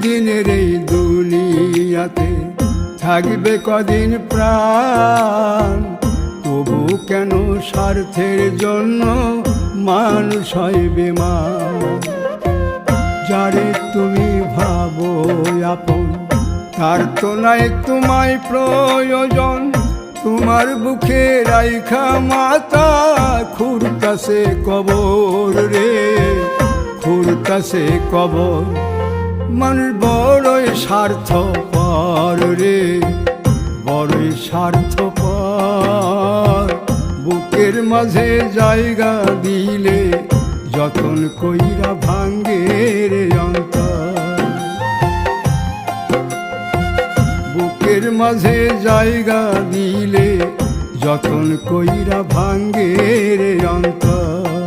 দিনের এই দুনিয়াতে থাকবে কদিন প্রাণ, তবু কেন স্বার্থের জন্য মানুষ হয় বেমান। যারে তুমি ভাবো আপন তার তো নাই তোমায় প্রয়োজন, তোমার বুকে রাইখা মাতা খুঁড়তাছে কবর রে, খুঁড়তাছে কবর। মানুষ বড়ই স্বার্থপর রে, বড়ই স্বার্থপর। বুকের মাঝে জায়গা দিলে যতন কইরা ভাঙ্গে রে অন্তর, বুকের মাঝে জায়গা দিলে যতন কইরা ভাঙ্গে রে অন্তর।